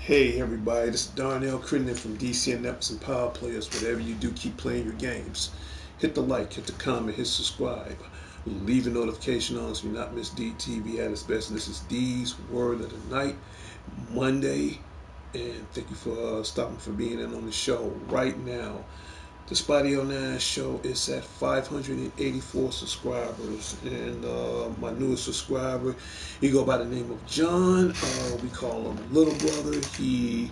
Hey everybody, this is Darnell Crittenden from DC and Networks and Power Players. Whatever you do, keep playing your games. Hit the like, hit the comment, hit subscribe. Leave a notification on so you not miss DTV at its best. This is D's Word of the Night, Monday. And thank you for stopping for being in on the show right now. The Spotty 09 show is at 584 subscribers, and my newest subscriber, he go by the name of John. We call him Little Brother. He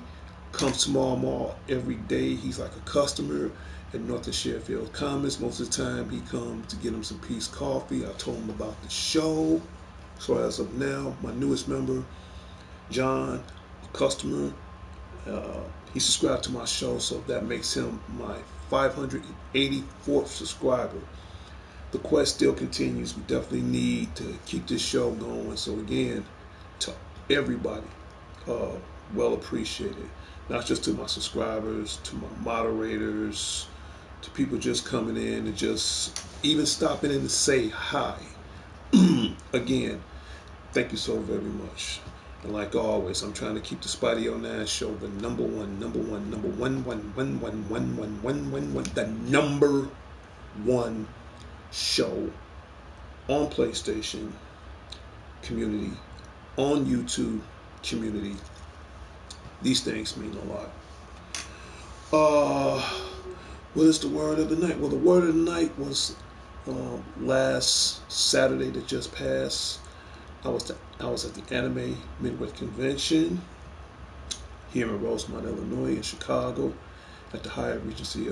comes to Mall every day. He's like a customer at North and Sheffield Commons. Most of the time, he comes to get him some peace coffee. I told him about the show. So as of now, my newest member, John, a customer. Uh, he subscribed to my show, so that makes him my 584th subscriber. The quest still continues. We definitely need to keep this show going. So again, to everybody, uh, well appreciated. Not just to my subscribers, to my moderators, to people just coming in and just even stopping in to say hi. Again, thank you so very much. And like always, I'm trying to keep the Spotty 09 show the number one, the number one show on PlayStation community, on YouTube community. These things mean a lot. Uh, what is the word of the night? Well, the word of the night was last Saturday that just passed. I was at the Anime Midwest Convention here in Rosemont, Illinois, in Chicago, at the Hyatt Regency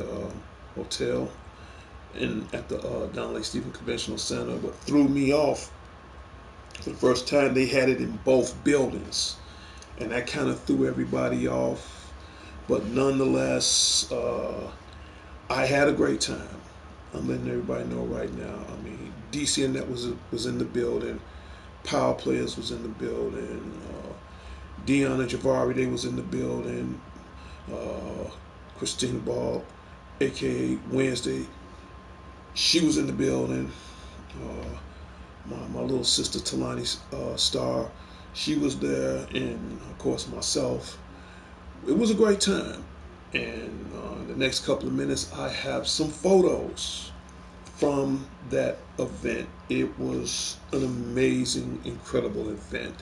Hotel, and at the Don Lake Stephen Conventional Center. What threw me off for the first time, they had it in both buildings, and that kind of threw everybody off. But nonetheless, I had a great time. I'm letting everybody know right now. I mean, DC and that was in the building. Power Players was in the building. Dion and Javari, they was in the building. Christine Ball, aka Wednesday, she was in the building. My little sister Talani Star, she was there, and of course myself. It was a great time. And the next couple of minutes, I have some photos from that event. It was an amazing, incredible event.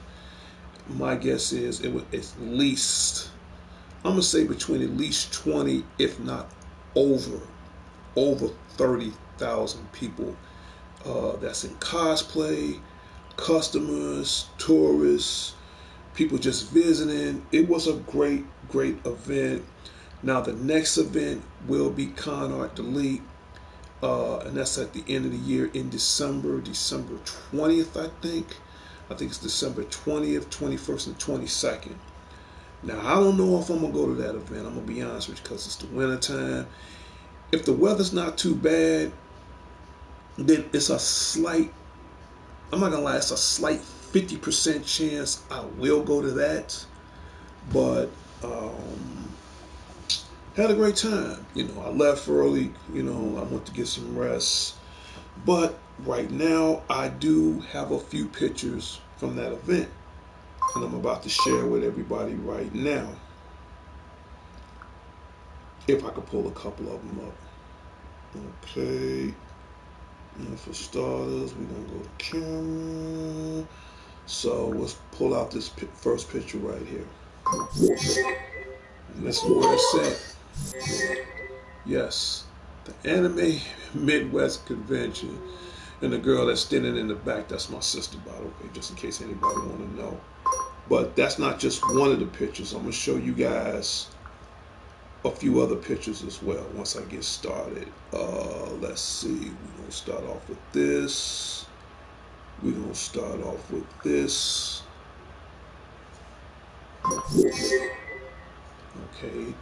My guess is it was at least, I'm gonna say between at least 20, if not over 30,000 people. That's in cosplay, customers, tourists, people just visiting. It was a great event. Now the next event will be Con Art Delete, and that's at the end of the year in December 20th, I think. I think it's December 20th, 21st, and 22nd. Now, I don't know if I'm going to go to that event. I'm going to be honest with you because it's the winter time. If the weather's not too bad, then it's a slight, I'm not going to lie, it's a slight 50% chance I will go to that. But, had a great time. I left early. I went to get some rest. But right now, I do have a few pictures from that event, and I'm about to share with everybody right now. If I could pull a couple of them up. Okay. And for starters, we're going to go to camera. So let's pull out this first picture right here. And this is where it's at. Yes. The Anime Midwest Convention. And the girl that's standing in the back, that's my sister, by the way, just in case anybody want to know. But that's not just one of the pictures. I'm going to show you guys a few other pictures as well once I get started. Let's see. We're going to start off with this. We're going to start off with this. Okay.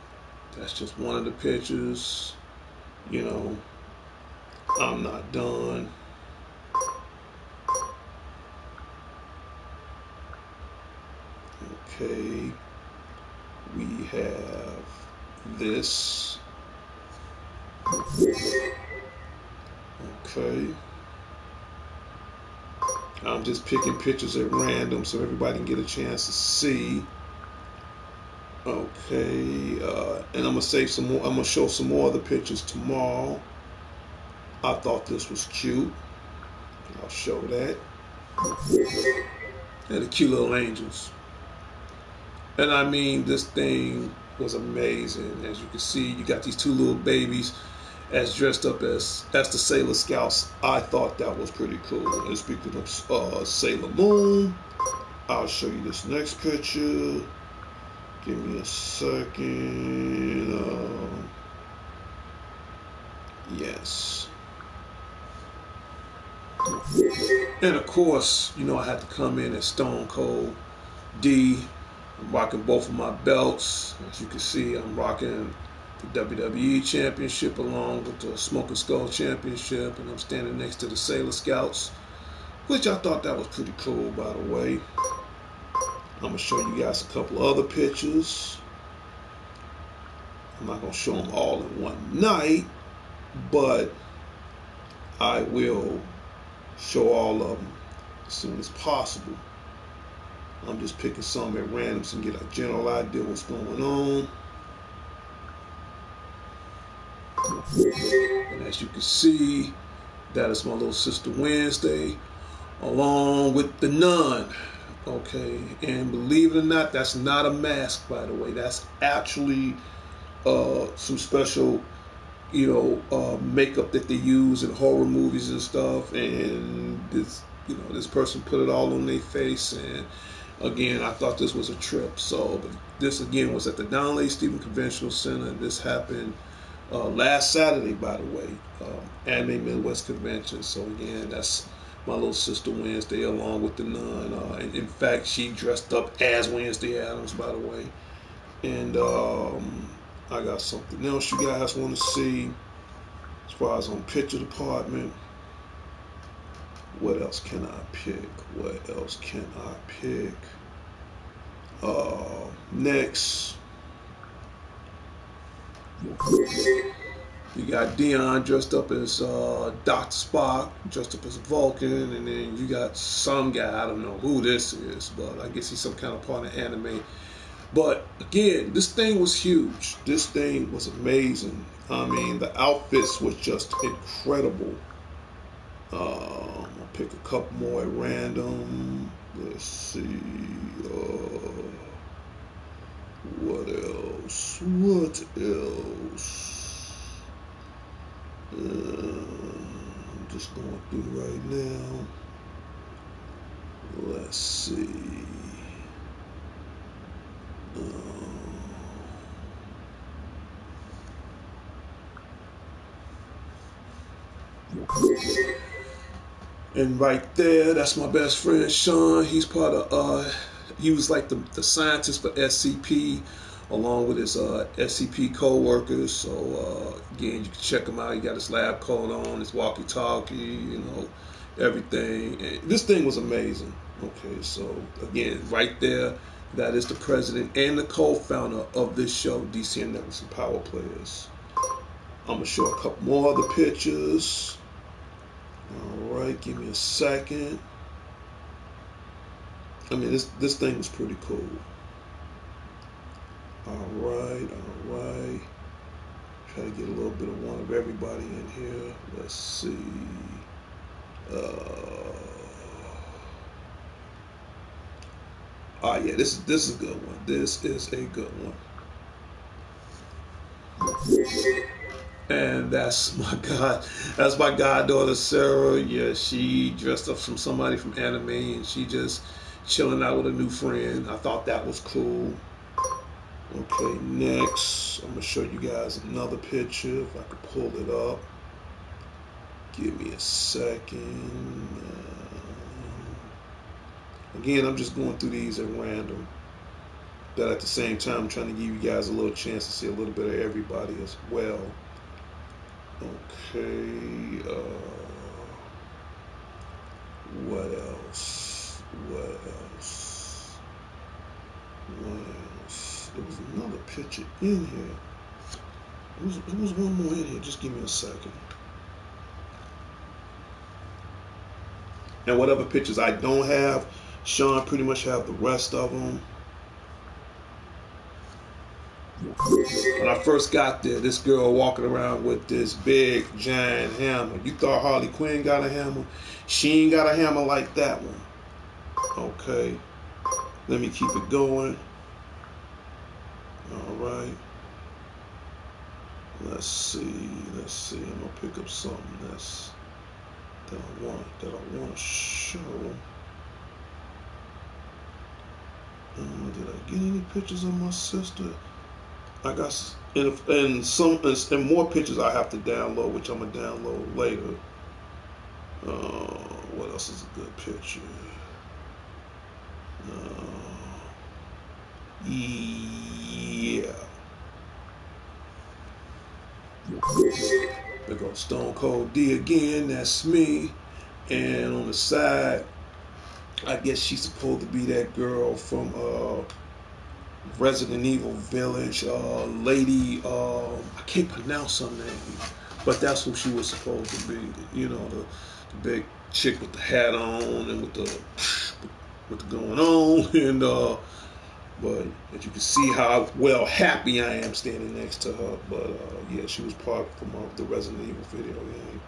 That's just one of the pictures. You know, I'm not done. Okay, we have this. Okay. I'm just picking pictures at random so everybody can get a chance to see. Okay, and I'm gonna save some more. I'm gonna show some more of the pictures tomorrow. I thought this was cute. I'll show that. And the cute little angels. And I mean, this thing was amazing. As you can see, you got these two little babies as dressed up as the Sailor Scouts. I thought that was pretty cool. And speaking of Sailor Moon, I'll show you this next picture. Give me a second. Yes. And of course, you know I had to come in as Stone Cold D. I'm rocking both of my belts. As you can see, I'm rocking the WWE Championship along with the Smoking Skull Championship, and I'm standing next to the Sailor Scouts, which I thought that was pretty cool, by the way. I'm gonna show you guys a couple other pictures. I'm not gonna show them all in one night, but I will show all of them as soon as possible. I'm just picking some at random so you can get a general idea what's going on. And as you can see, that is my little sister Wednesday, along with the nun. Okay, and believe it or not, that's not a mask, by the way. That's actually some special, makeup that they use in horror movies and stuff. And this person put it all on their face. And again, I thought this was a trip. So, but this again was at the Donley Stephen Conventional Center. This happened last Saturday, by the way, Anime Midwest Convention. So again, that's my little sister Wednesday, along with the nun. In fact, she dressed up as Wednesday Addams, by the way. And I got something else you guys want to see as far as on picture department. What else can I pick? What else can I pick? Next, you got Dion dressed up as Dr. Spock, dressed up as Vulcan, and then you got some guy, I don't know who this is, but I guess he's some kind of part of anime. But again, this thing was huge. This thing was amazing. I mean, the outfits was just incredible. I'll pick a couple more at random. Let's see. What else? What else? I'm just going through right now. Let's see. And right there, that's my best friend Sean. He's part of he was like the scientist for SCP, along with his SCP co-workers. So again, you can check him out. He got his lab coat on, his walkie-talkie, everything. And this thing was amazing. Okay, so again, right there, that is the president and the co-founder of this show, DCN Networks and Power Players. I'm gonna show a couple more other pictures. All right, give me a second. I mean, this thing was pretty cool. All right. Try to get a little bit of one of everybody in here. Let's see. Yeah, this is a good one. This is a good one. And that's my goddaughter Sarah. Yeah, she dressed up from somebody from anime, and she just chilling out with a new friend. I thought that was cool. Okay, next I'm gonna show you guys another picture if I could pull it up. Give me a second. Again, I'm just going through these at random. But at the same time, I'm trying to give you guys a little chance to see a little bit of everybody as well. Okay. What else? What else? What else? There was another picture in here. There was one more in here. Just give me a second. And whatever pictures I don't have, Sean pretty much have the rest of them. When I first got there, this girl walking around with this big giant hammer. You thought Harley Quinn got a hammer? She ain't got a hammer like that one. Okay. Let me keep it going. All right. Let's see. Let's see. I'm gonna pick up something that I want to show. Did I get any pictures of my sister? I got and more pictures I have to download, which I'm gonna download later. What else is a good picture? Yeah. There goes Stone Cold D again. That's me. And on the side, I guess she's supposed to be that girl from Resident Evil Village, lady. I can't pronounce her name, but that's who she was supposed to be. You know, the big chick with the hat on and with the going on, and but as you can see how well happy I am standing next to her. But yeah, she was part from the Resident Evil video game.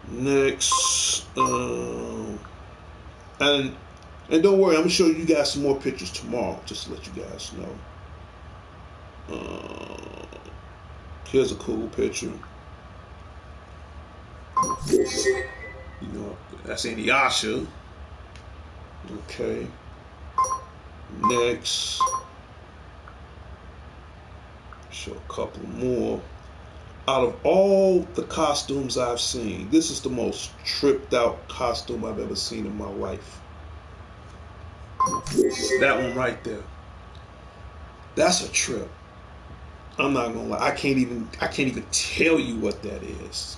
Next, and don't worry, I'm gonna show you guys some more pictures tomorrow, just to let you guys know. Here's a cool picture. You know, that's Inuyasha. Okay. Next, show a couple more. Out of all the costumes I've seen, this is the most tripped out costume I've ever seen in my life. That one right there. That's a trip. I'm not gonna lie. I can't even tell you what that is.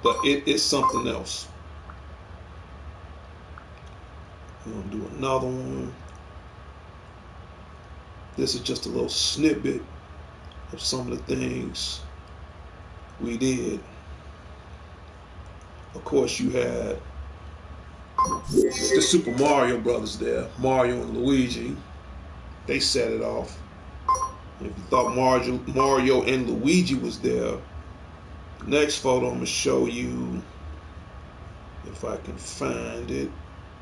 But it is something else. I'm gonna do another one. This is just a little snippet of some of the things we did. Of course, you had the Super Mario Brothers there, Mario and Luigi. They set it off. And if you thought Mario and Luigi was there, the next photo I'm gonna show you, if I can find it.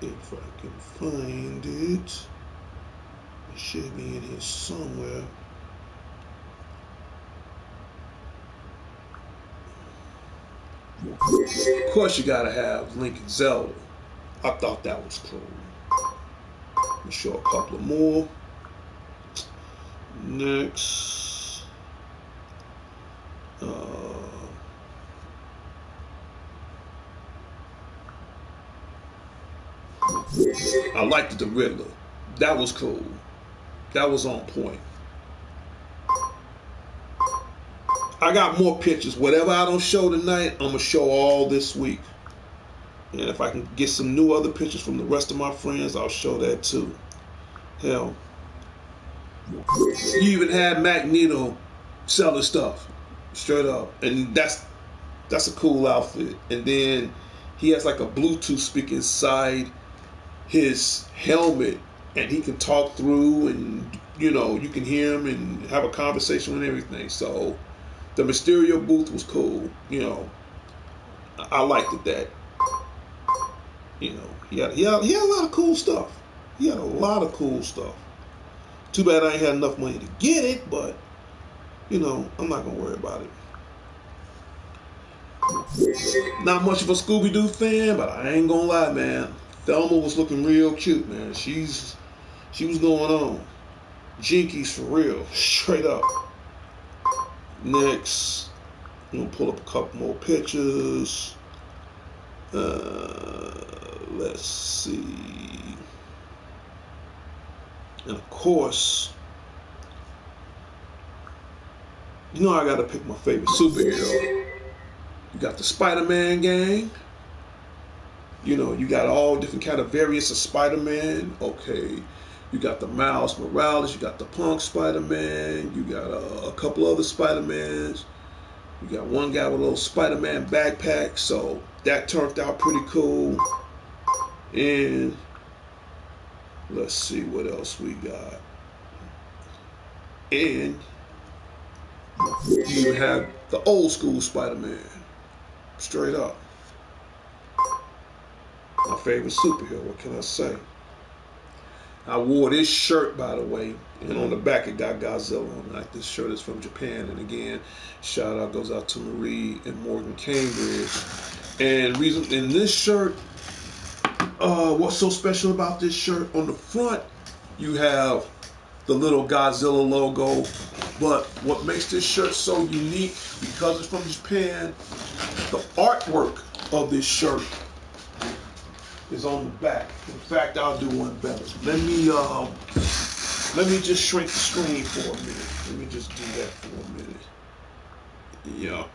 If I can find it, it should be in here somewhere. Of course, you gotta have Link and Zelda. I thought that was cool. Let me show a couple of more. Next, I liked the Riddler. That was cool. That was on point. I got more pictures. Whatever I don't show tonight, I'm gonna show all this week. And if I can get some new other pictures from the rest of my friends, I'll show that too. Hell, you even had Magneto selling stuff, straight up, and that's a cool outfit. And then he has like a Bluetooth speaker inside his helmet, and he can talk through, and you know you can hear him and have a conversation and everything. So the Mysterio booth was cool. You know, I liked it that. You know, he had a lot of cool stuff. He had a lot of cool stuff. Too bad I ain't had enough money to get it, but you know, I'm not gonna worry about it. Not much of a Scooby-Doo fan, but I ain't gonna lie, man. Thelma was looking real cute, man. She was going on. Jinkies for real, straight up. Next, I'm gonna pull up a couple more pictures. Let's see. And of course, you know I gotta pick my favorite superhero. You got the Spider-Man gang. You know, you got all different kind of variants of Spider-Man. Okay, you got the Miles Morales, you got the Punk Spider-Man, you got a couple other Spider-Mans. You got one guy with a little Spider-Man backpack, so that turned out pretty cool. And let's see what else we got. And you even have the old school Spider-Man, straight up. My favorite superhero, what can I say? I wore this shirt, by the way, and on the back it got Godzilla on it. This shirt is from Japan, and again, shout out goes out to Marie and Morgan Cambridge. And reason in this shirt, what's so special about this shirt? On the front, you have the little Godzilla logo, but what makes this shirt so unique, because it's from Japan, the artwork of this shirt is on the back. In fact, I'll do one better. Let me just shrink the screen for a minute. Let me just do that for a minute. Yeah.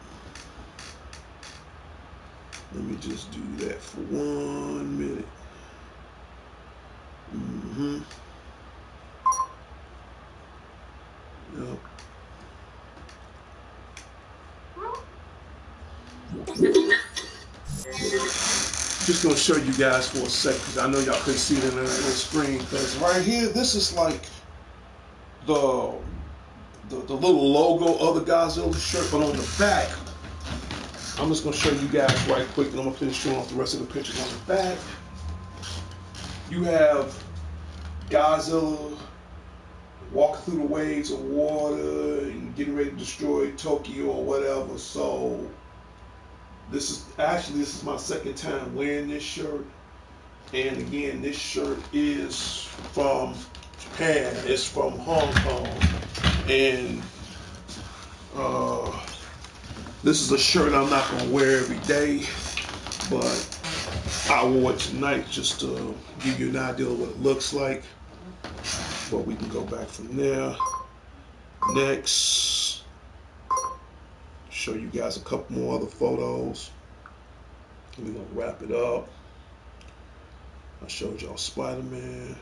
Let me just do that for 1 minute. Yep. Just gonna show you guys for a second, because I know y'all couldn't see it in the little screen. Because right here, this is like the little logo of the Godzilla shirt, but on the back, I'm just gonna show you guys right quick, and I'm gonna finish showing off the rest of the pictures. On the back, you have Godzilla walking through the waves of water and getting ready to destroy Tokyo or whatever. So this is my second time wearing this shirt. And again, this shirt is from Japan. It's from Hong Kong. And this is a shirt I'm not going to wear every day, but I wore it tonight just to give you an idea of what it looks like. But we can go back from there. Next, show you guys a couple more other photos. We're going to wrap it up. I showed y'all Spider-Man.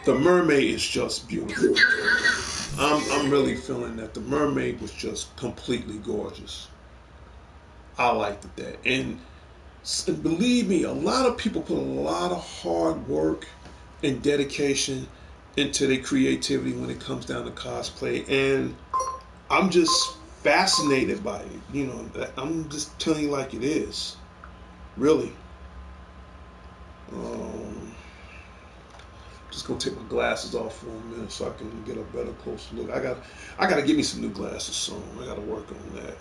The mermaid is just beautiful. I'm really feeling that the mermaid was just completely gorgeous. I liked that. And believe me, a lot of people put a lot of hard work and dedication into their creativity when it comes down to cosplay. And I'm just fascinated by it. You know, I'm just telling you like it is. Really. Just gonna take my glasses off for a minute so I can get a better closer look. I gotta get me some new glasses soon. I gotta work on that.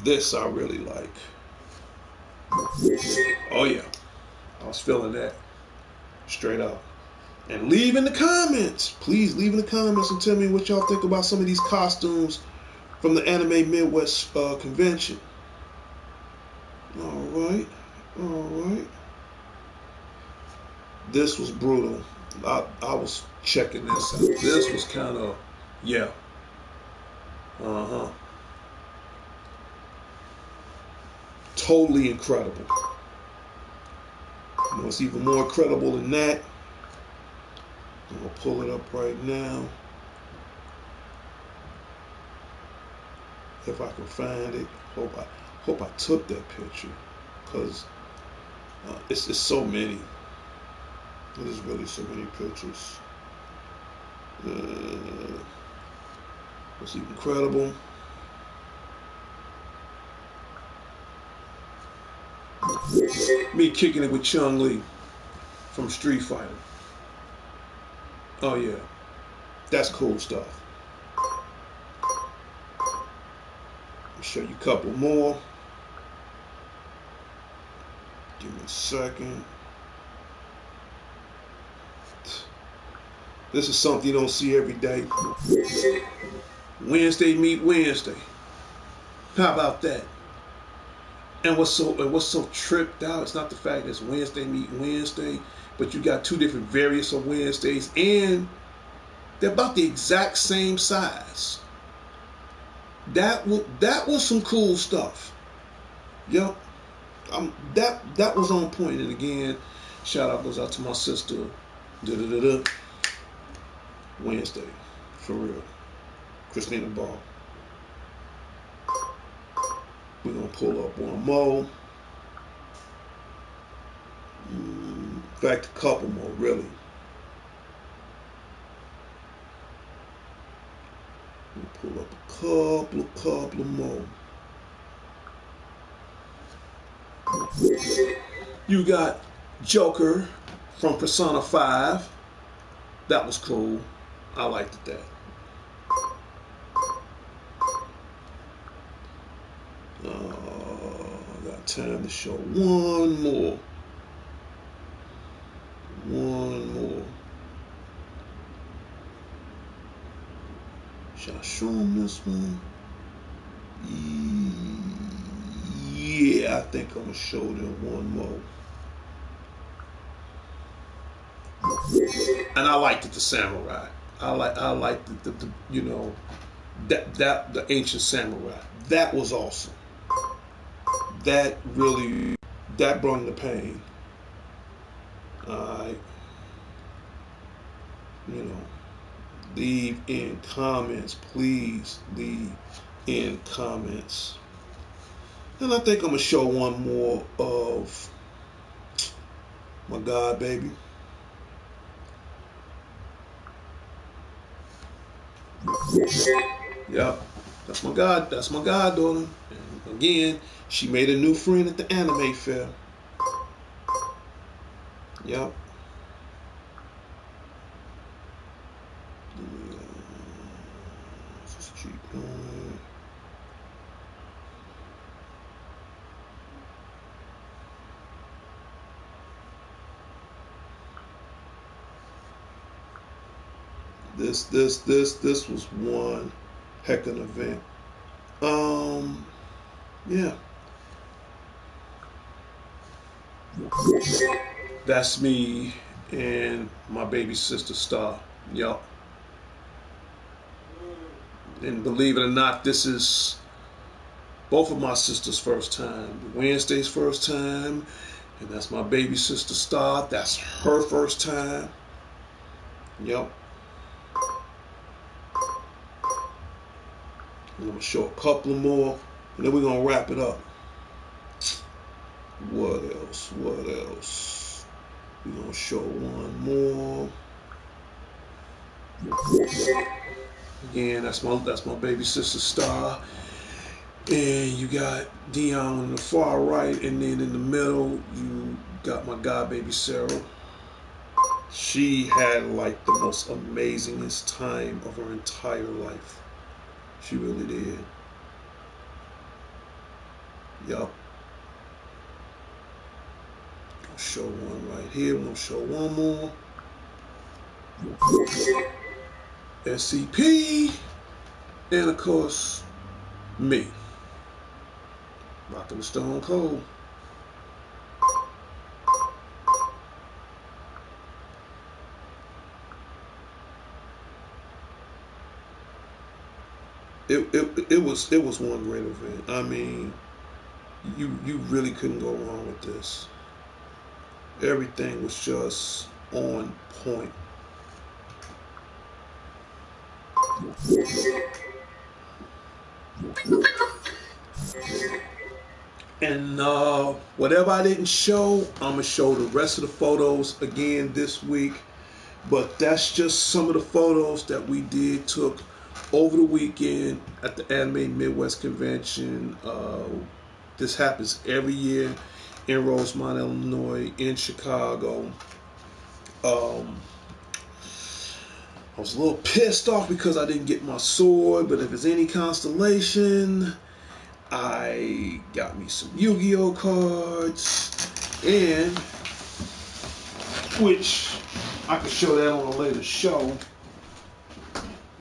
This I really like. Oh yeah, I was feeling that straight up. And leave in the comments, please leave in the comments and tell me what y'all think about some of these costumes from the Anime Midwest convention. All right. This was brutal. I was checking this out. This was kind of, yeah. Totally incredible. You know, it's even more incredible than that. I'm gonna pull it up right now. If I can find it. Hope I took that picture, because it's so many. There's really so many pictures. It's incredible. Me kicking it with Chun-Li from Street Fighter. Oh yeah, that's cool stuff. I'll show you a couple more. Give me a second. This is something you don't see every day. Wednesday meet Wednesday. How about that? And what's so tripped out? It's not the fact that it's Wednesday meeting Wednesday, but you got two different variants of Wednesdays, and they're about the exact same size. That was some cool stuff. Yep. That was on point. And again, shout out goes out to my sister. Da-da-da-da. Wednesday, for real. Christina Ball. We're gonna pull up one more. In fact, a couple more, really. We'll pull up a couple more. You got Joker from Persona 5. That was cool. I liked that. Got time to show one more. One more. Should I show them this one? Yeah, I think I'm gonna show them one more. And I liked it, the samurai. I liked the the ancient samurai. That was awesome. That really that brought the pain. I you know leave in comments, please leave in comments. And I think I'm gonna show one more of my God baby. Yep, that's my goddaughter. And again, she made a new friend at the anime fair. Yep. Just keep going. This was one heck of an event. Yeah. That's me and my baby sister Star. Yup. And believe it or not, this is both of my sisters' first time. Wednesday's first time, and that's my baby sister Star. That's her first time. Yup. I'm gonna show a couple more, and then we're gonna wrap it up. What else? What else? We're gonna show one more. Again, that's my baby sister Star. And you got Dion on the far right, and then in the middle you got my god baby Sarah. She had like the most amazingest time of her entire life. She really did. Yup. I'll show one right here. I'm gonna show one more. SCP, and of course, me. Rockin' the Stone Cold. It was one great event. I mean, you really couldn't go wrong with this. Everything was just on point. And whatever I didn't show, I'm gonna show the rest of the photos again this week. But that's just some of the photos that we took over the weekend at the Anime Midwest Convention. This happens every year in Rosemont, Illinois, in Chicago. I was a little pissed off because I didn't get my sword, but if it's any constellation, I got me some Yu-Gi-Oh cards, and which I could show that on a later show.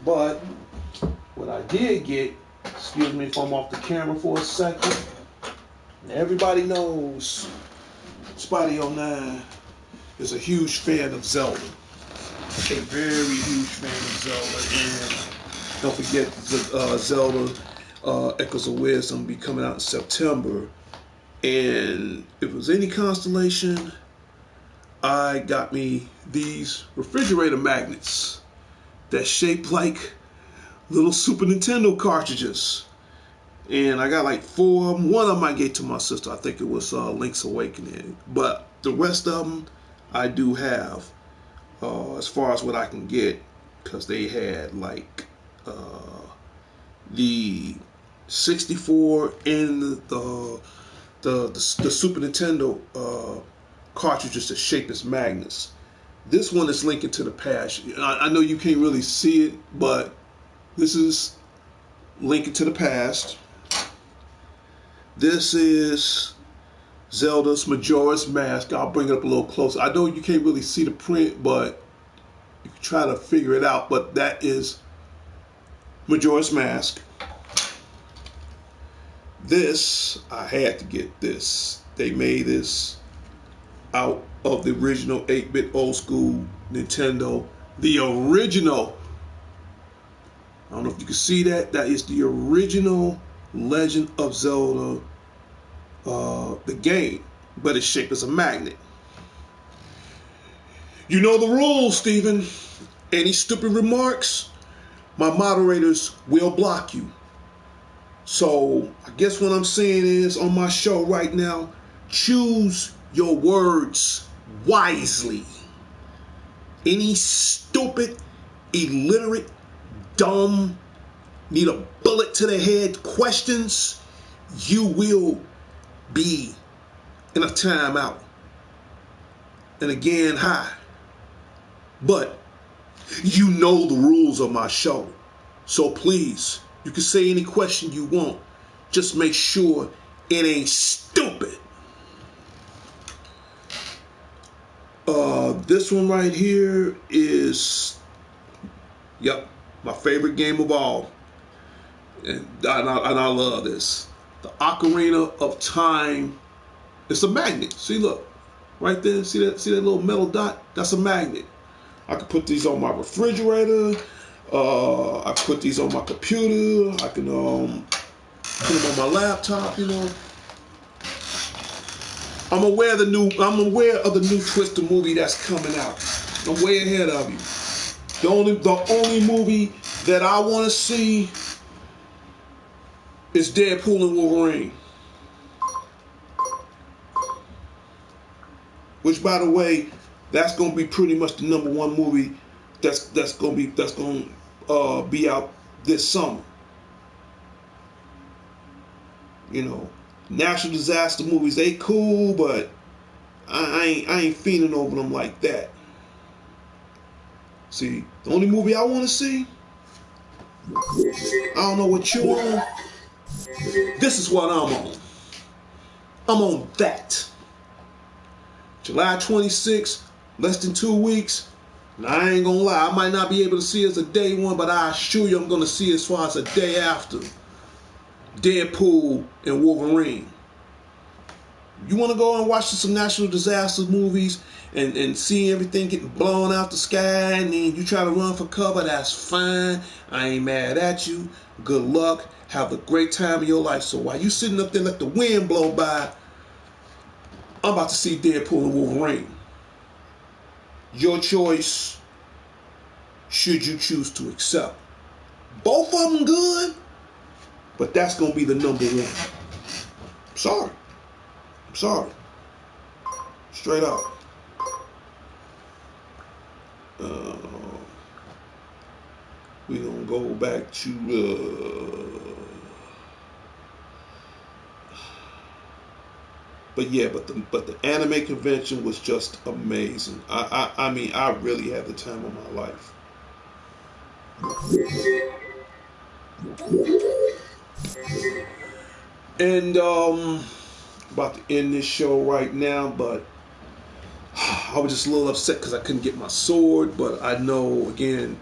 But what I did get, excuse me if I'm off the camera for a second, Everybody knows Spotty09 is a huge fan of Zelda. A very huge fan of Zelda. And don't forget Zelda Echoes of Wisdom will be coming out in September. And if it was any constellation, I got me these refrigerator magnets that shape like little Super Nintendo cartridges. And I got like 4 of them. One of them I gave to my sister. I think it was Link's Awakening. But the rest of them I do have, as far as what I can get, because they had like the 64 and the Super Nintendo cartridges that shape as magnets. This one is linking to the past. I know you can't really see it, but this is linking to the past. This is Zelda's Majora's Mask. I'll bring it up a little closer. I know you can't really see the print, but you can try to figure it out. But that is Majora's Mask. This, I had to get this. They made this out of the original 8-bit old school Nintendo. The original. I don't know if you can see that. That is the original Legend of Zelda, the game, but it's shaped as a magnet. You know the rules, Stephen. Any stupid remarks, my moderators will block you. So I guess what I'm saying is, on my show right now, choose your words wisely. Any stupid, illiterate, dumb, need a bullet to the head questions, you will be in a timeout. And again, hi. But you know the rules of my show. So please, you can say any question you want. Just make sure it ain't stupid. This one right here is, yep, my favorite game of all. And I love this. The Ocarina of Time. It's a magnet. See, look. Right there. See that little metal dot? That's a magnet. I can put these on my refrigerator. I put these on my computer. I can put them on my laptop, you know. I'm aware of the new Twister movie that's coming out. I'm way ahead of you. The only movie that I want to see is Deadpool and Wolverine. Which, by the way, that's gonna be pretty much the #1 movie that's gonna be out this summer. You know, natural disaster movies, they cool, but I ain't feeling over them like that. See, the only movie I want to see, I don't know what you're on. This is what I'm on. I'm on that. July 26th, less than 2 weeks. And I ain't gonna lie, I might not be able to see it as a day one, but I assure you I'm gonna see it as far as a day after. Deadpool and Wolverine. You wanna go and watch some natural disaster movies and see everything getting blown out the sky, and then you try to run for cover, that's fine. I ain't mad at you. Good luck. Have a great time of your life. So while you sitting up there, let the wind blow by, I'm about to see Deadpool and Wolverine. Your choice, should you choose to accept. Both of them good, but that's going to be the #1. Sorry. I'm sorry. Straight up. We going to go back to... But yeah, but the anime convention was just amazing. I mean, I really had the time of my life. And about to end this show right now, but I was just a little upset because I couldn't get my sword. But I know, again,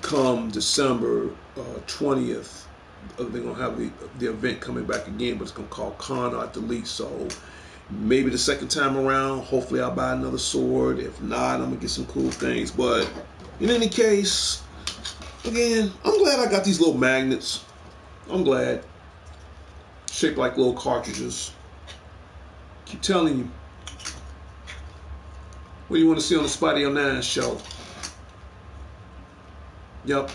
come December 20th, they're gonna have the event coming back again, but it's gonna call Con Art Delete. So maybe the second time around, hopefully I'll buy another sword. If not, I'm gonna get some cool things. But in any case, again, I'm glad I got these little magnets. I'm glad. Shaped like little cartridges. Keep telling you. What do you want to see on the Spidey 09 show? Yep.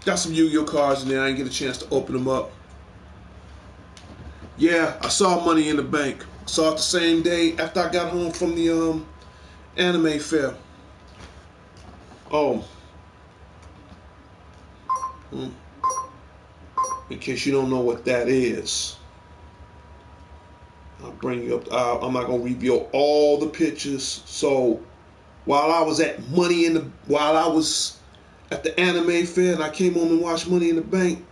Got some Yu-Gi-Oh cards in there. I didn't get a chance to open them up. Yeah, I saw Money in the Bank. Saw it the same day after I got home from the anime fair. Oh. In case you don't know what that is, I'll bring you up. I'm not gonna reveal all the pictures. So while I was at the anime fair and I came home and watched Money in the Bank,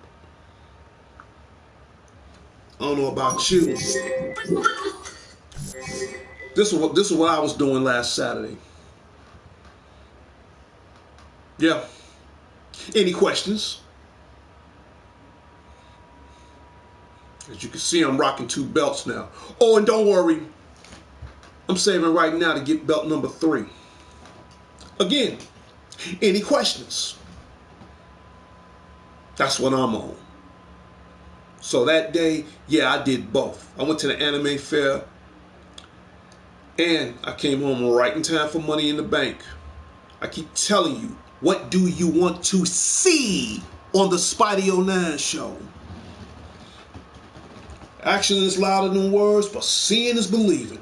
I don't know about you. This is what I was doing last Saturday. Yeah. Any questions? As you can see, I'm rocking 2 belts now. Oh, and don't worry, I'm saving right now to get belt number 3. Again, any questions? That's what I'm on. So that day, yeah, I did both. I went to the anime fair and I came home right in time for Money in the Bank. I keep telling you, what do you want to see on the Spidey 09 show? Action is louder than words, but seeing is believing.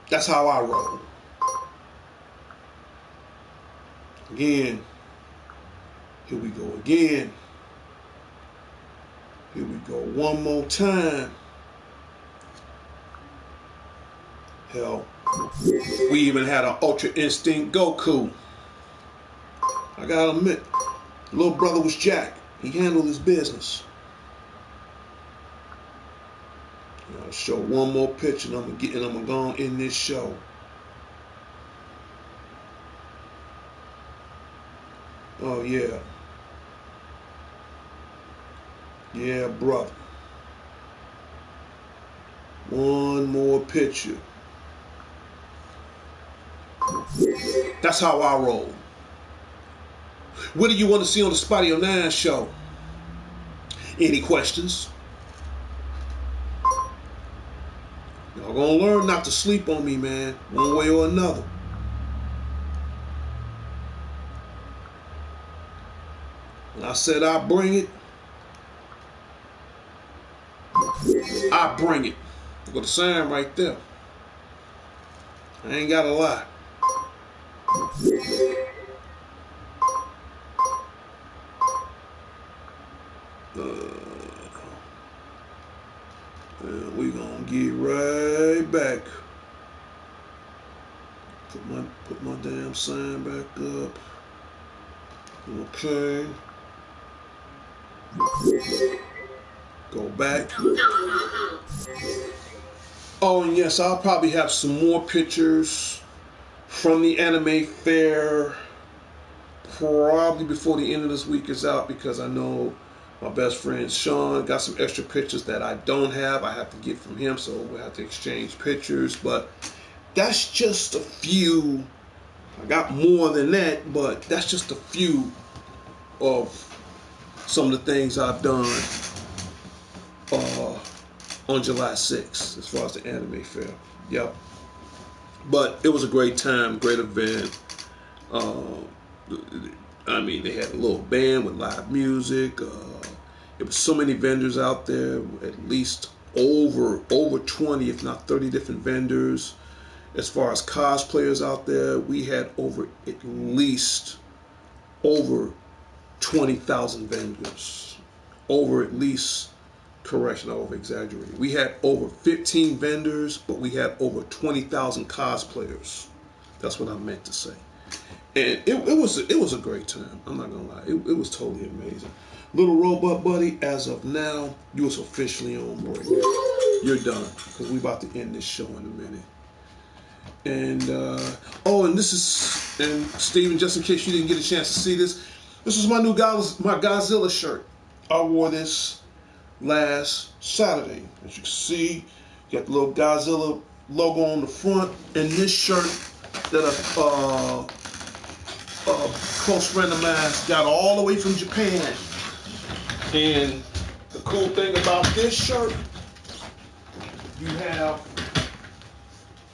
That's how I roll. Again. Here we go again. Here we go one more time. Hell, we even had an Ultra Instinct Goku. I gotta admit, little brother was Jack. He handled his business. I'll show one more picture and I'm gonna go in this show. Oh yeah. Yeah, brother. One more picture. That's how I roll. What do you want to see on the Spidey 09 show? Any questions? Y'all gonna learn not to sleep on me, man, one way or another. When I said I bring it, I bring it. I got the sign right there. I ain't gotta lie. And we gonna get right back. Put my damn sign back up. Okay. Go back. Oh, and yes, I'll probably have some more pictures from the anime fair probably before the end of this week is out, because I know my best friend Sean got some extra pictures that I don't have. I have to get from him, so we'll have to exchange pictures. But that's just a few. I got more than that, but that's just a few of some of the things I've done on July 6th as far as the anime fair. Yep. But it was a great time, great event. I mean, they had a little band with live music. There was so many vendors out there, at least over 20, if not 30 different vendors. As far as cosplayers out there, we had at least over 20,000 vendors. Correction, I over-exaggerated. We had over 15 vendors, but we had over 20,000 cosplayers. That's what I meant to say. And it was a great time. I'm not gonna lie. It was totally amazing. Little Robot Buddy, as of now, you was officially on board. You're done, because we about to end this show in a minute. And and Steven, just in case you didn't get a chance to see this, This is my new my Godzilla shirt. I wore this last Saturday. As you can see, you got the little Godzilla logo on the front, and this shirt that a close friend of mine got all the way from Japan. And the cool thing about this shirt, you have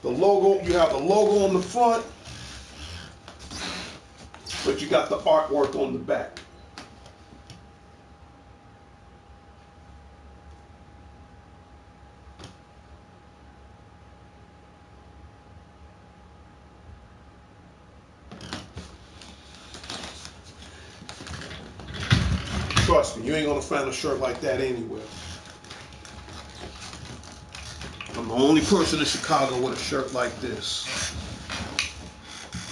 the logo. You have the logo on the front, but you got the artwork on the back. Trust me, you ain't gonna find a shirt like that anywhere. I'm the only person in Chicago with a shirt like this.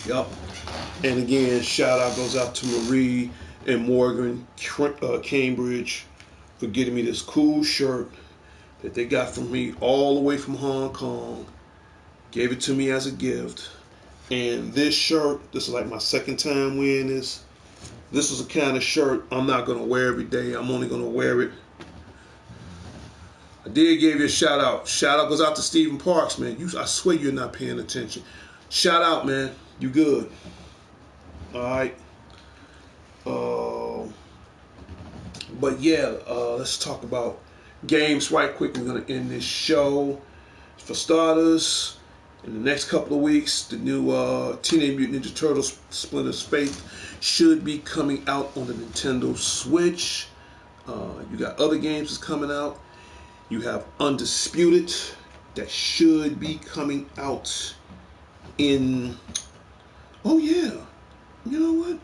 Yup. And again, shout out goes out to Marie and Morgan, Cambridge, for getting me this cool shirt that they got from me all the way from Hong Kong. Gave it to me as a gift. And this shirt, this is like my second time wearing this. This is a kind of shirt I'm not going to wear every day. I'm only going to wear it. I did give you a shout out. Shout out goes out to Stephen Parks, man. I swear you're not paying attention. Shout out, man. You good. All right. But yeah, let's talk about games right quick. We're going to end this show. For starters, in the next couple of weeks, the new Teenage Mutant Ninja Turtles Splinter's Fate should be coming out on the Nintendo Switch. You got other games that's coming out. You have Undisputed that should be coming out in... Oh yeah, you know what?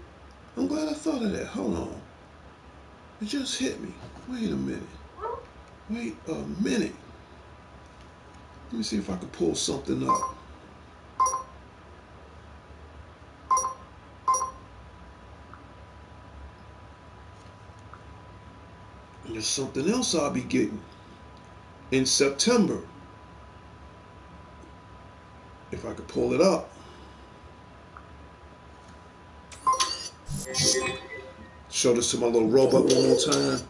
I'm glad I thought of that. Hold on. It just hit me. Wait a minute. Wait a minute. Let me see if I can pull something up. And there's something else I'll be getting in September. If I could pull it up. Show this to my little robot one more time.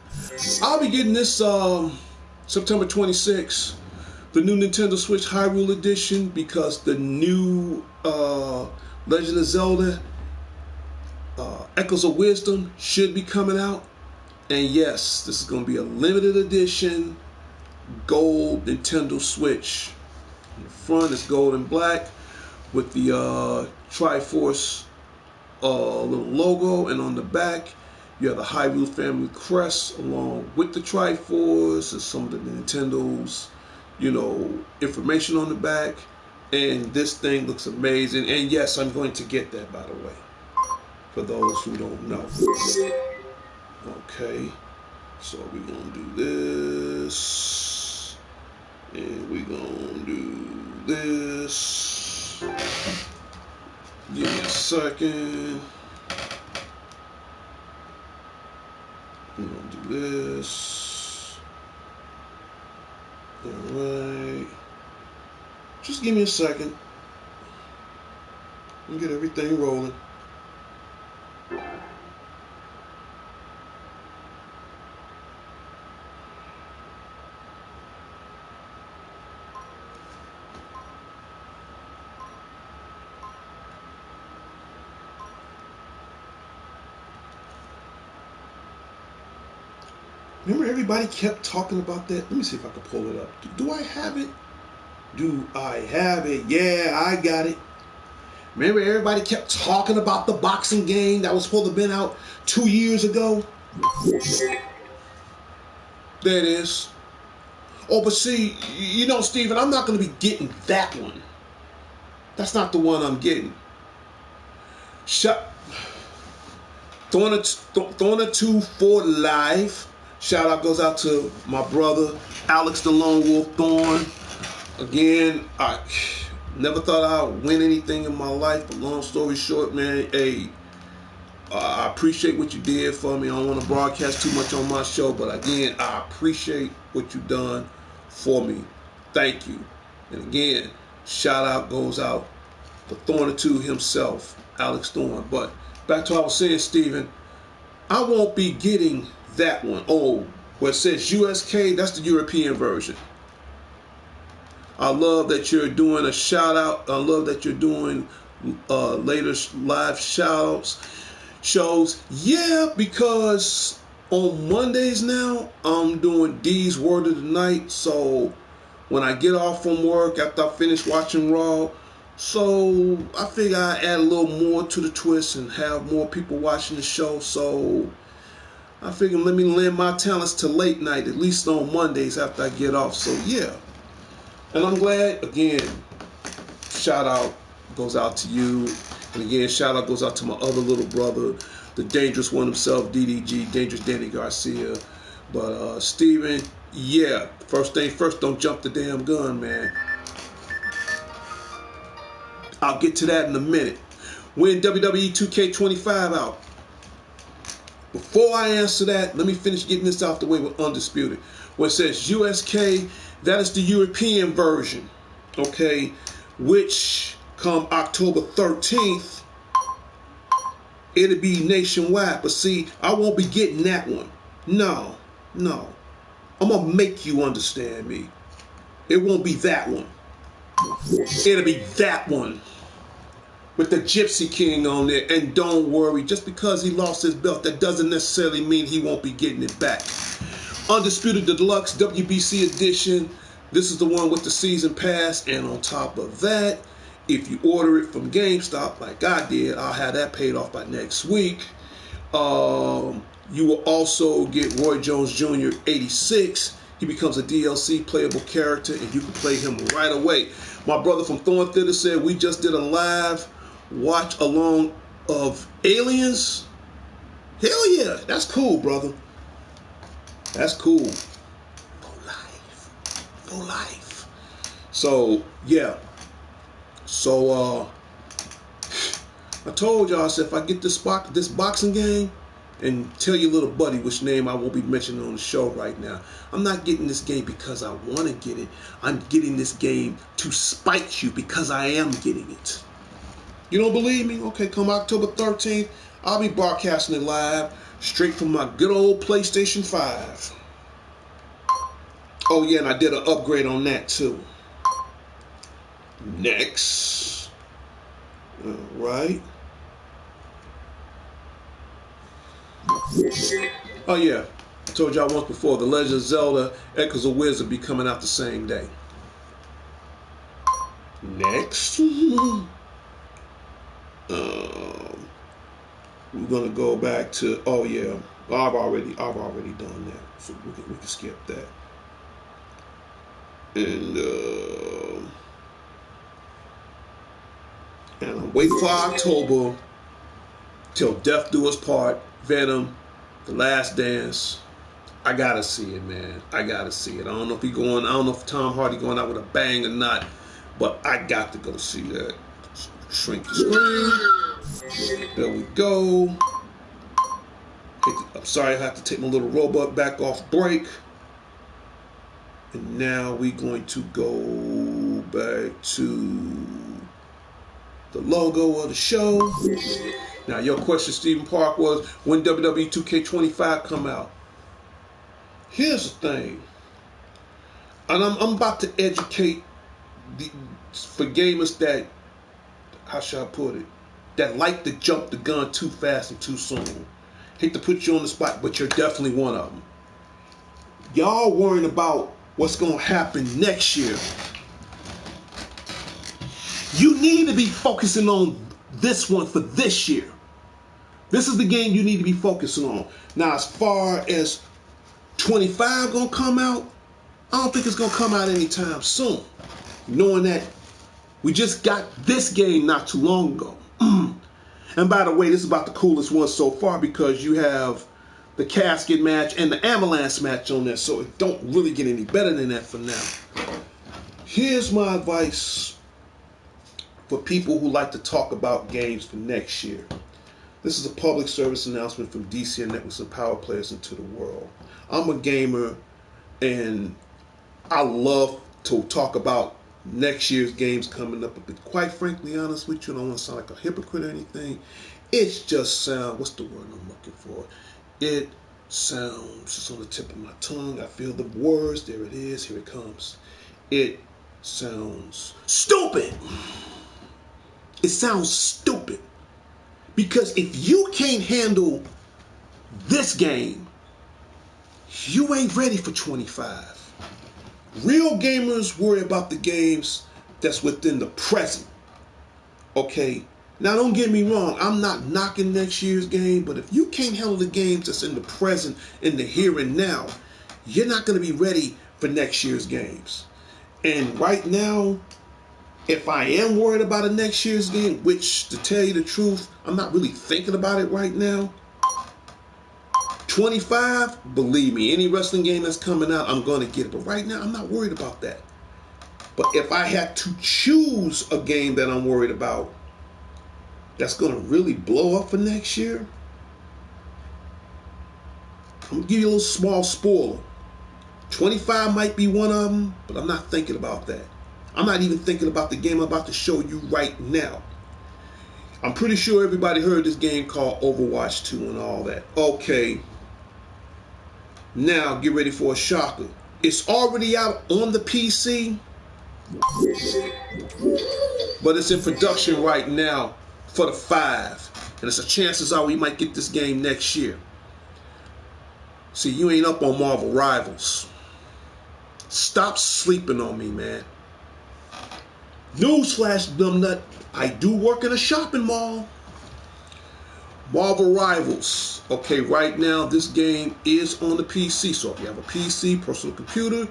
I'll be getting this September 26th. The new Nintendo Switch Hyrule Edition, because the new Legend of Zelda Echoes of Wisdom should be coming out. And yes, this is going to be a limited edition gold Nintendo Switch. In the front is gold and black with the Triforce little logo, and on the back you have the Hyrule family crest along with the Triforce and some of the Nintendo's, you know, information on the back. And this thing looks amazing. And yes, I'm going to get that, by the way, for those who don't know. Okay, so we're gonna do this, and we're gonna do this. Give me a second. We're gonna do this. Alright. Just give me a second. And get everything rolling. Remember everybody kept talking about that? Let me see if I can pull it up. Do I have it? Do I have it? Yeah, I got it. Remember everybody kept talking about the boxing game that was supposed to have been out 2 years ago? There it is. Oh, but see, you know, Steven, I'm not going to be getting that one. That's not the one I'm getting. Throwing a 2 for life. Shout out goes out to my brother, Alex the Lone Wolf Thorne. Again, I never thought I'd win anything in my life, but long story short, man, hey, I appreciate what you did for me. I don't want to broadcast too much on my show, but again, I appreciate what you done for me. Thank you. And again, shout out goes out to Thorne 2 himself, Alex Thorne. But back to what I was saying, Steven, I won't be getting that one. Oh, where it says USK, that's the European version. I love that you're doing a shout out. I love that you're doing later live shows. Yeah, because on Mondays now, I'm doing D's Word of the Night. So when I get off from work after I finish watching Raw, so I figure I add a little more to the twist and have more people watching the show. So I figure let me lend my talents to late night, at least on Mondays after I get off. So yeah. And I'm glad, again, shout out goes out to you. And again, shout out goes out to my other little brother, the dangerous one himself, DDG, Dangerous Danny Garcia. But Steven, yeah, first thing first, don't jump the damn gun, man. I'll get to that in a minute. When WWE 2K25 out? Before I answer that, let me finish getting this out the way with Undisputed. Where it says USK, that is the European version, okay, which come October 13th, it'll be nationwide. But see, I won't be getting that one. No. I'm going to make you understand me. It won't be that one. It'll be that one with the Gypsy King on there. And don't worry, just because he lost his belt, that doesn't necessarily mean he won't be getting it back. Undisputed Deluxe WBC edition. This is the one with the season pass. And on top of that, if you order it from GameStop like I did, I'll have that paid off by next week. You will also get Roy Jones Jr. 86. He becomes a DLC playable character, and you can play him right away. My brother from Thorn Theater said we just did a live watch along of Aliens. Hell yeah, that's cool, brother. That's cool. For life. So yeah. So I told y'all, I said if I get this boxing game, and tell your little buddy which name I will be mentioning on the show right now. I'm not getting this game because I want to get it. I'm getting this game to spite you because I am getting it. You don't believe me? Okay, come October 13th, I'll be broadcasting it live straight from my good old PlayStation 5. Oh yeah, and I did an upgrade on that too. Next. All right. Oh yeah, I told y'all once before, The Legend of Zelda Echoes of Wisdom be coming out the same day. Next. We're gonna go back to, oh yeah, I've already done that, so we can skip that. And I'm waiting for October till Death Do Us Part, Venom, The Last Dance. I gotta see it, man. I gotta see it. I don't know if Tom Hardy going out with a bang or not, but I got to go see that. Shrink the screen. There we go. I'm sorry I have to take my little robot back off break. And now we're going to go back to the logo of the show. Now, your question, Stephen Park, was when WWE 2K25 come out. Here's the thing, and I'm about to educate for gamers that, how should I put it, that like to jump the gun too fast and too soon. Hate to put you on the spot, but you're definitely one of them. Y'all worrying about what's going to happen next year. You need to be focusing on this one for this year. This is the game you need to be focusing on. Now, as far as 25 gonna come out, I don't think it's gonna come out anytime soon. Knowing that we just got this game not too long ago. And by the way, this is about the coolest one so far because you have the casket match and the ambulance match on there, so it don't really get any better than that for now. Here's my advice for people who like to talk about games for next year. This is a public service announcement from DCN Networks and Power Players into the world. I'm a gamer, and I love to talk about next year's games coming up. But quite frankly, honest with you, I don't want to sound like a hypocrite or anything. It's just what's the word I'm looking for? It sounds, it's on the tip of my tongue. I feel the words. There it is. Here it comes. It sounds stupid. It sounds stupid. Because if you can't handle this game, you ain't ready for 25. Real gamers worry about the games that's within the present. Okay? Now, don't get me wrong. I'm not knocking next year's game, but if you can't handle the games that's in the present, in the here and now, you're not going to be ready for next year's games. And right now, if I am worried about a next year's game, which, to tell you the truth, I'm not really thinking about it right now. 25, believe me, any wrestling game that's coming out, I'm going to get it. But right now, I'm not worried about that. But if I had to choose a game that I'm worried about that's going to really blow up for next year, I'm going to give you a little small spoiler. 25 might be one of them, but I'm not thinking about that. I'm not even thinking about the game I'm about to show you right now. I'm pretty sure everybody heard this game called Overwatch 2 and all that. Okay. Now, get ready for a shocker. It's already out on the PC, but it's in production right now for the 5. And it's a chances are we might get this game next year. See, you ain't up on Marvel Rivals. Stop sleeping on me, man. Newsflash, numbnut, I do work in a shopping mall. Marvel Rivals. Okay, right now this game is on the PC. So if you have a PC, personal computer,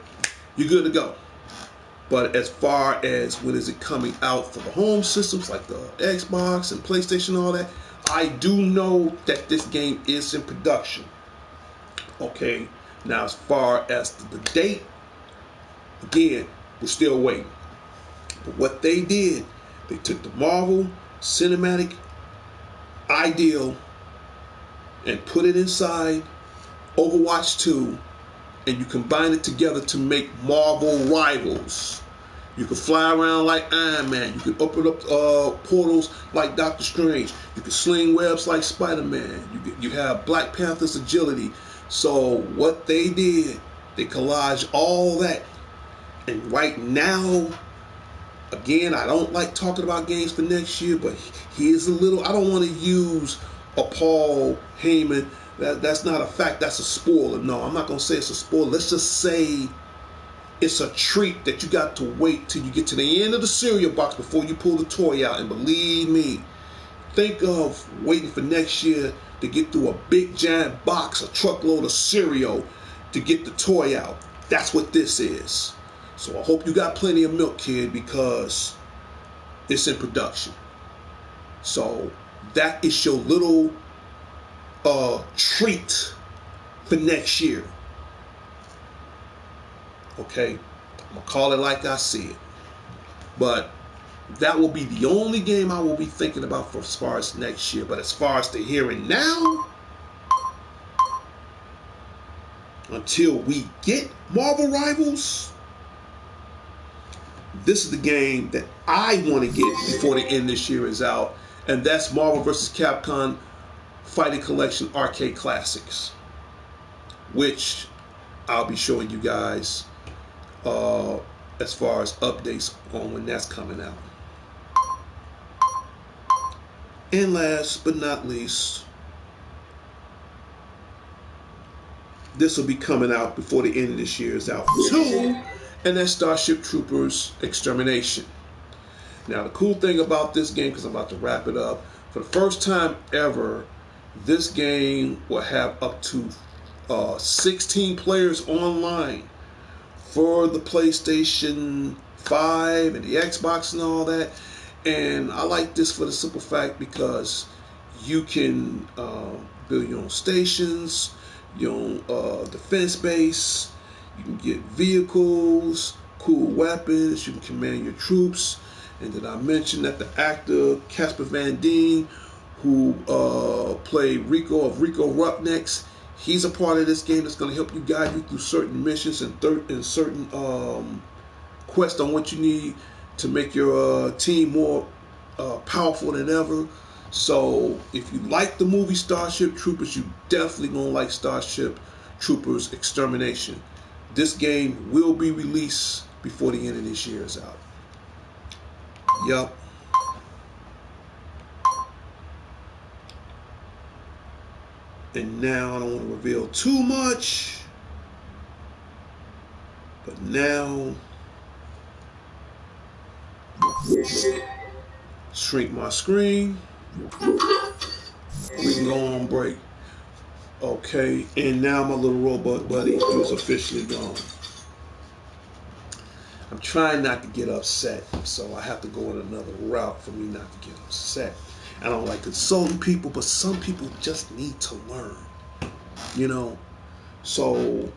you're good to go. But as far as when is it coming out for the home systems like the Xbox and PlayStation and all that, I do know that this game is in production. Okay, now as far as the date, again, we're still waiting. But what they did, they took the Marvel Cinematic Ideal and put it inside Overwatch 2, and you combine it together to make Marvel Rivals. You can fly around like Iron Man. You can open up portals like Doctor Strange. You can sling webs like Spider-Man. You have Black Panther's agility. So what they did, they collaged all that. And right now, again, I don't like talking about games for next year, but here's a little, I don't want to use a Paul Heyman. That's not a fact, that's a spoiler. No, I'm not going to say it's a spoiler. Let's just say it's a treat that you got to wait till you get to the end of the cereal box before you pull the toy out. And believe me, think of waiting for next year to get through a big giant box, a truckload of cereal to get the toy out. That's what this is. So I hope you got plenty of milk, kid, because it's in production. So that is your little treat for next year. Okay? I'm going to call it like I see it. But that will be the only game I will be thinking about for as far as next year. But as far as the here and now, until we get Marvel Rivals, this is the game that I want to get before the end of this year is out, and that's Marvel vs. Capcom Fighting Collection Arcade Classics, which I'll be showing you guys as far as updates on when that's coming out. And last but not least, this will be coming out before the end of this year is out too, and that's Starship Troopers Extermination. Now the cool thing about this game, because I'm about to wrap it up, for the first time ever, this game will have up to 16 players online for the PlayStation 5 and the Xbox and all that. And I like this for the simple fact because you can build your own stations, your own defense base. You can get vehicles, cool weapons. You can command your troops. And then I mentioned that the actor Casper Van Dien, who played Rico of Rico Roughnecks, he's a part of this game that's going to help you guide you through certain missions and certain quests on what you need to make your team more powerful than ever. So if you like the movie Starship Troopers, you definitely gonna like Starship Troopers Extermination. This game will be released before the end of this year is out. Yup. And now I don't want to reveal too much, but now shrink my screen. We can go on break. Okay, and now my little robot buddy is officially gone. I'm trying not to get upset, so I have to go in another route for me not to get upset. I don't like insulting people, but some people just need to learn, you know. So,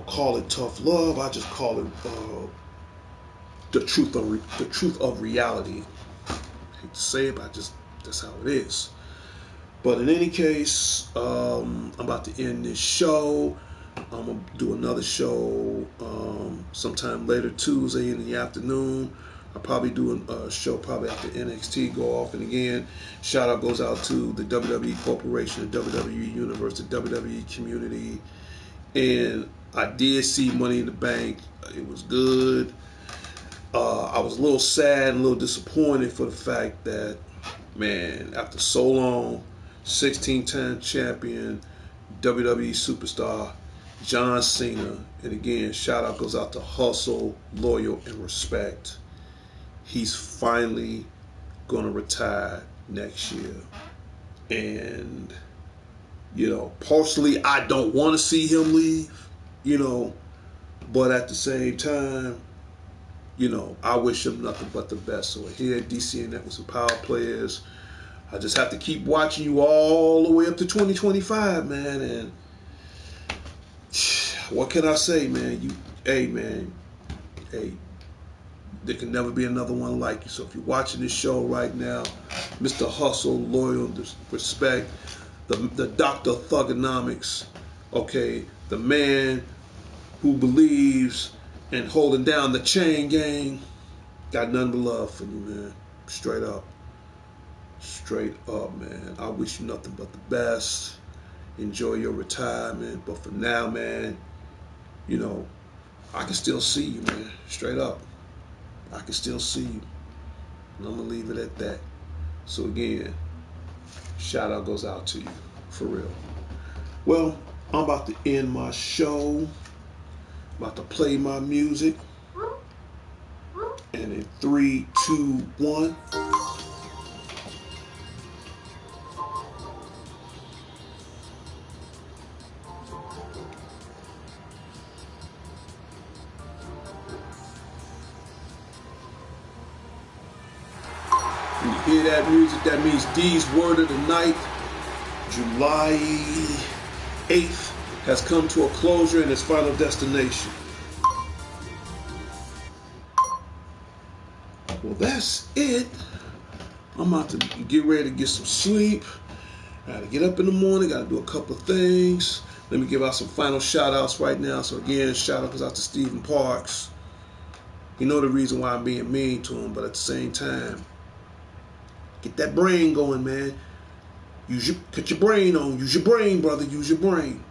call it tough love. I just call it the truth of reality. I hate to say it, but that's how it is. But in any case, I'm about to end this show. I'm going to do another show sometime later, Tuesday in the afternoon. I'll probably do a show probably after NXT go off. And again, shout out goes out to the WWE Corporation, the WWE Universe, the WWE community. And I did see Money in the Bank. It was good. I was a little sad and a little disappointed for the fact that, man, after so long, 16-time champion, WWE superstar, John Cena, and again, shout out goes out to Hustle, Loyal, and Respect. He's finally going to retire next year. And, partially, I don't want to see him leave, but at the same time, I wish him nothing but the best. So here at DCN Networks and Power Players, I just have to keep watching you all the way up to 2025, man. And what can I say, man? Hey, there can never be another one like you. So if you're watching this show right now, Mr. Hustle, Loyal, Respect, the Dr. Thugonomics, okay, the man who believes in holding down the chain gang, got nothing but love for you, man. Straight up. Straight up, man. I wish you nothing but the best. Enjoy your retirement. But for now, man, I can still see you, man. Straight up. I can still see you. And I'm going to leave it at that. So again, shout out goes out to you. For real. Well, I'm about to end my show. About to play my music. And in 3, 2, 1. When you hear that music, that means D's word of the night, July 8th, has come to a closure in its final destination. Well, that's it. I'm about to get ready to get some sleep. I gotta get up in the morning, gotta do a couple of things. Let me give out some final shout outs right now. So again, shout out goes out to Stephen Parks. You know the reason why I'm being mean to him, but at the same time, get that brain going, man. Put your brain on. Use your brain, brother. Use your brain.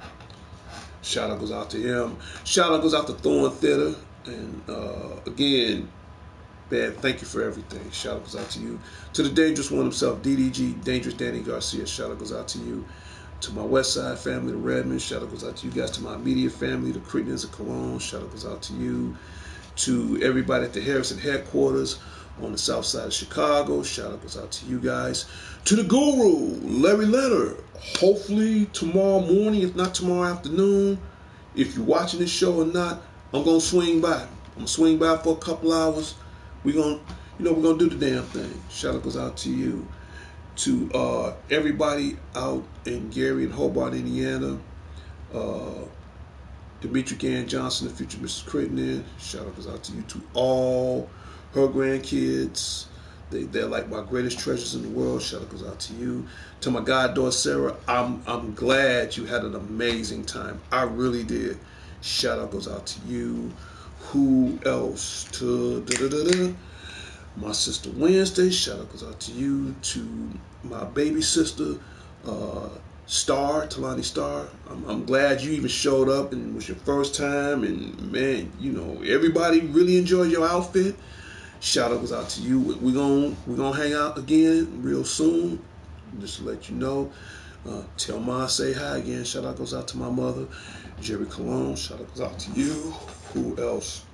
Shout out goes out to him. Shout out goes out to Thorn Theater. And again, man, thank you for everything. Shout out goes out to you. To the Dangerous One himself, DDG, Dangerous Danny Garcia. Shout out goes out to you. To my West Side family, the Redmond. Shout out goes out to you guys. To my immediate family, the Cretans of Cologne. Shout out goes out to you. To everybody at the Harrison headquarters on the south side of Chicago. Shout out goes out to you guys. To the Guru, Larry Leonard. Hopefully tomorrow morning, if not tomorrow afternoon, if you're watching this show or not, I'm going to swing by. I'm going to swing by for a couple hours. We're going to do the damn thing. Shout out goes out to you. To everybody out in Gary and Hobart, Indiana. Dimitri Gann Johnson, the future Mrs. Crittenden. Shout out goes out to you. To all her grandkids. They're like my greatest treasures in the world. Shout out goes out to you. To my goddaughter Sarah, I'm glad you had an amazing time. I really did. Shout out goes out to you. Who else? To My sister Wednesday, shout out goes out to you. To my baby sister, uh, Star, Talani Star. I'm glad you even showed up and it was your first time. And man, you know, everybody really enjoyed your outfit. Shout out goes out to you. We're gonna hang out again real soon. Just to let you know. Tell Ma say hi again. Shout out goes out to my mother, Jerry Cologne. Shout out goes out to you. Who else?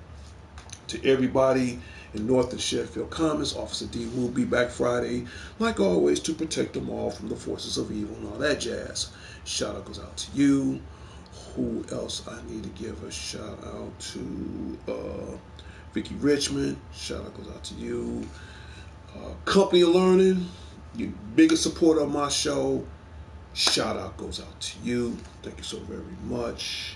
To everybody in North and Sheffield Commons. Officer D will be back Friday, like always, to protect them all from the forces of evil and all that jazz. Shout out goes out to you. Who else I need to give a shout out to? Vicky Richmond. Shout out goes out to you. Company of Learning, your biggest supporter of my show. Shout out goes out to you. Thank you so very much.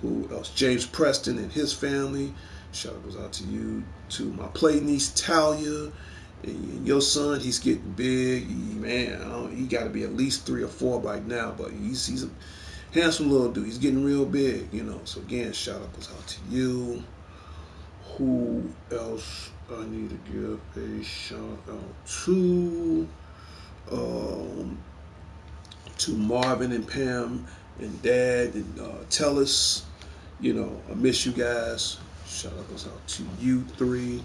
Who else? James Preston and his family. Shout out goes out to you. To my play niece Talia. And your son, he's getting big. He got to be at least 3 or 4 by now, but he's a handsome little dude. He's getting real big, you know. So again, shout out goes out to you. Who else I need to give a shout out to? To Marvin and Pam and Dad and Tellis. You know, I miss you guys. Shout out goes out to you 3.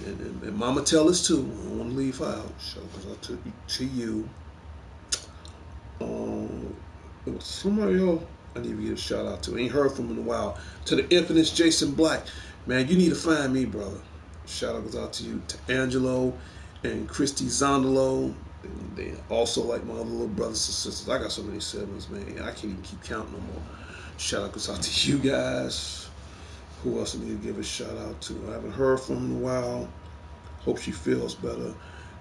And Mama Tellis too. I don't want to leave her out. Shout out goes out to you. There was somebody else I need to give a shout out to. Ain't heard from him in a while. To the infamous Jason Black. Man, you need to find me, brother. Shout out goes out to you. To Angelo and Christy Zondolo. And they also like my other little brothers and sisters. I got so many siblings, man. I can't even keep counting no more. Shout out goes out to you guys. Who else I need to give a shout out to? I haven't heard from in a while. Hope she feels better.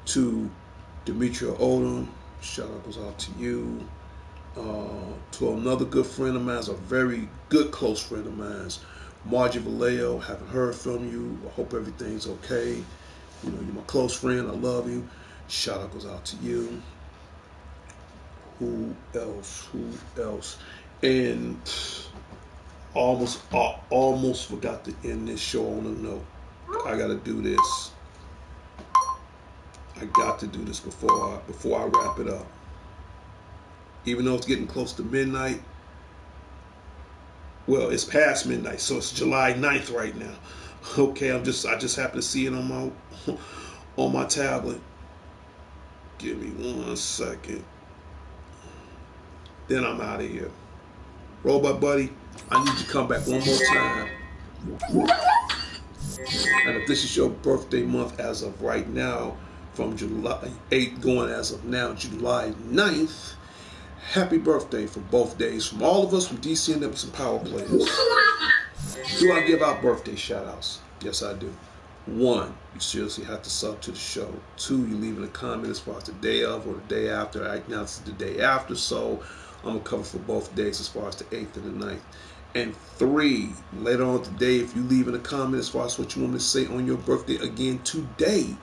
To Demetria Odom. Shout out goes out to you. To another good friend of mine, a very good close friend of mine, Margie Vallejo. Haven't heard from you. I hope everything's okay. You know, you're my close friend. I love you. Shout out goes out to you. Who else? And almost forgot to end this show on a note. I gotta do this. I got to do this before I wrap it up. Even though it's getting close to midnight. Well, it's past midnight, so it's July 9th right now. Okay, I just happen to see it on my tablet. Give me 1 second. Then I'm out of here. Robot Buddy, I need you to come back one more time. And if this is your birthday month as of right now, from July 8th going as of now, July 9th, happy birthday for both days from all of us from DC and Nipples and Power Players. Do I give out birthday shout outs? Yes, I do. 1, you seriously have to sub to the show. 2, you leave in a comment as far as the day of or the day after. Right now it's the day after, so I'm going to cover for both days as far as the 8th and the 9th. And 3, later on today, if you leave in a comment as far as what you want me to say on your birthday again today,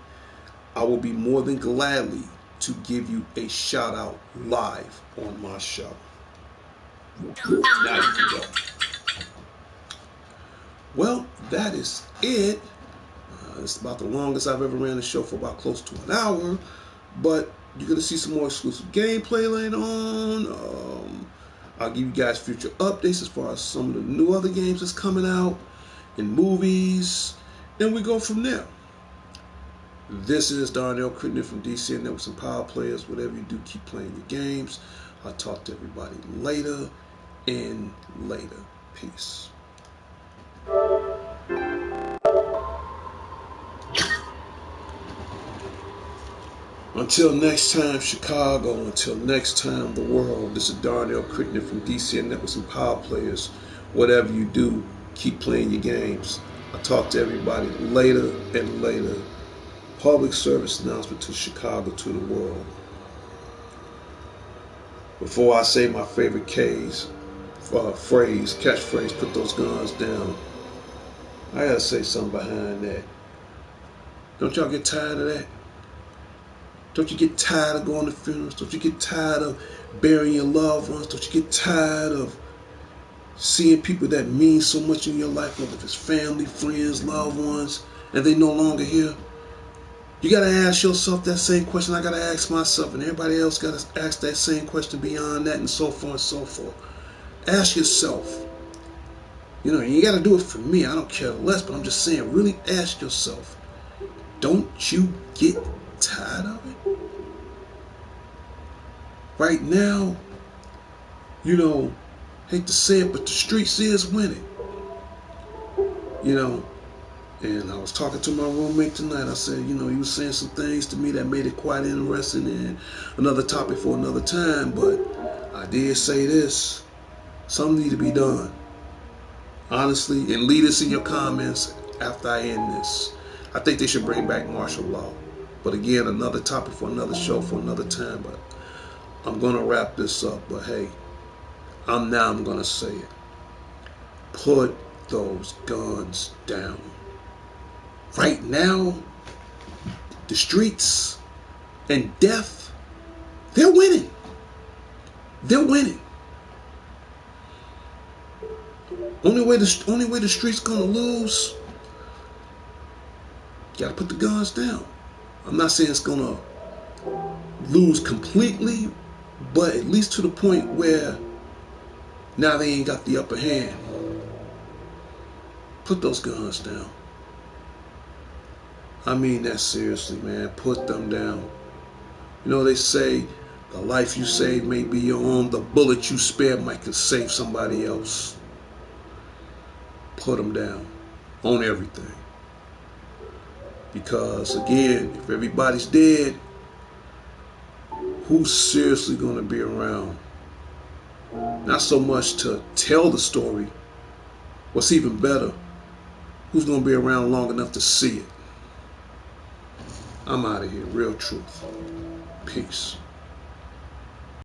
I will be more than gladly to give you a shout out live on my show. Now you can go. Well, that is it. It's about the longest I've ever ran a show, for about close to an hour. But you're going to see some more exclusive gameplay later on. I'll give you guys future updates as far as some of the new other games that's coming out and movies. And we go from there. This is Darnell Crittenden from DC and Networks and Power Players. Whatever you do, keep playing your games. I'll talk to everybody later and later. Peace. Until next time, Chicago. Until next time, the world. This is Darnell Crittenden from DC and Networks and Power Players. Whatever you do, keep playing your games. I'll talk to everybody later and later. Public service announcement to Chicago, to the world. Before I say my favorite catchphrase, put those guns down, I gotta say something behind that. Don't y'all get tired of that? Don't you get tired of going to funerals? Don't you get tired of burying your loved ones? Don't you get tired of seeing people that mean so much in your life, whether it's family, friends, loved ones, and they no longer here? You got to ask yourself that same question I got to ask myself, and everybody else got to ask that same question beyond that, and so forth and so forth. Ask yourself. You know, you got to do it for me. I don't care less, but I'm just saying, really ask yourself, don't you get tired of it? Right now, you know, hate to say it, but the streets is winning. You know, and I was talking to my roommate tonight. I said, you know, he was saying some things to me that made it quite interesting, and another topic for another time, but I did say this. Something need to be done. Honestly, and lead us in your comments after I end this. I think they should bring back martial law. But again, another topic for another show for another time. But I'm going to wrap this up. But hey, I'm going to say it. Put those guns down. Right now, the streets and death, they're winning. They're winning. Only way the streets gonna lose, you gotta put the guns down. I'm not saying it's gonna lose completely, but at least to the point where now they ain't got the upper hand. Put those guns down. I mean that seriously, man. Put them down. You know, they say the life you save may be your own. The bullet you spare might could save somebody else. Put them down on everything. Because again, if everybody's dead, who's seriously going to be around? Not so much to tell the story. What's even better, who's going to be around long enough to see it? I'm out of here. Real truth. Peace.